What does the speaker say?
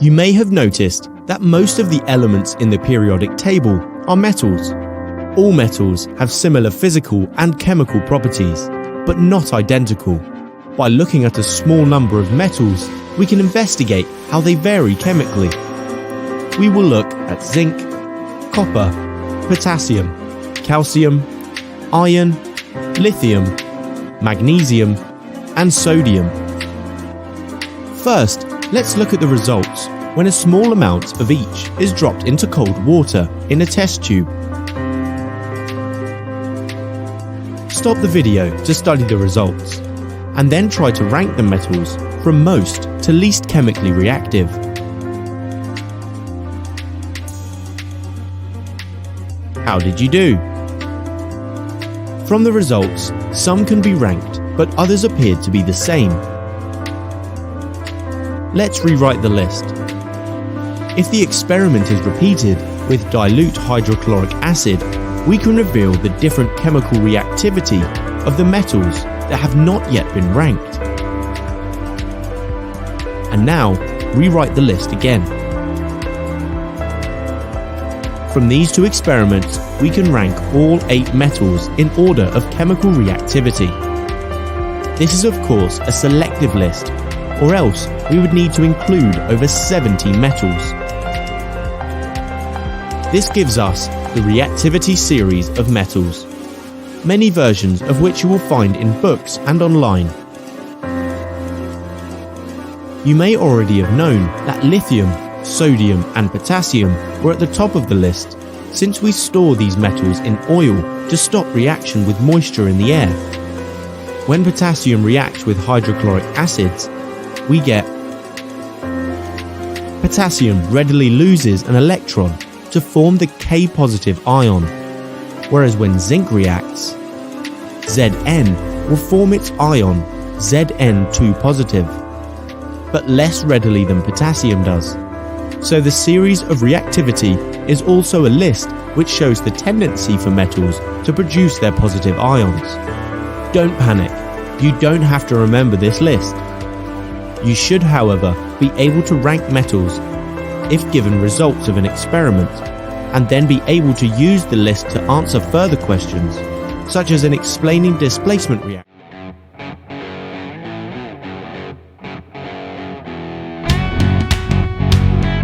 You may have noticed that most of the elements in the periodic table are metals. All metals have similar physical and chemical properties, but not identical. By looking at a small number of metals, we can investigate how they vary chemically. We will look at zinc, copper, potassium, calcium, iron, lithium, magnesium, and sodium. First, let's look at the results when a small amount of each is dropped into cold water in a test tube. Stop the video to study the results, and then try to rank the metals from most to least chemically reactive. How did you do? From the results, some can be ranked, but others appeared to be the same. Let's rewrite the list. If the experiment is repeated with dilute hydrochloric acid, we can reveal the different chemical reactivity of the metals that have not yet been ranked. And now, rewrite the list again. From these two experiments, we can rank all 8 metals in order of chemical reactivity. This is of course a selective list, or else we would need to include over 70 metals. This gives us the reactivity series of metals, many versions of which you will find in books and online. You may already have known that lithium, sodium and potassium were at the top of the list, since we store these metals in oil to stop reaction with moisture in the air. When potassium reacts with hydrochloric acids, we get potassium readily loses an electron to form the K-positive ion, whereas when zinc reacts, Zn will form its ion Zn2 positive, but less readily than potassium does. So the series of reactivity is also a list which shows the tendency for metals to produce their positive ions. Don't panic, you don't have to remember this list. You should, however, be able to rank metals if given results of an experiment, and then be able to use the list to answer further questions, such as in explaining displacement reaction.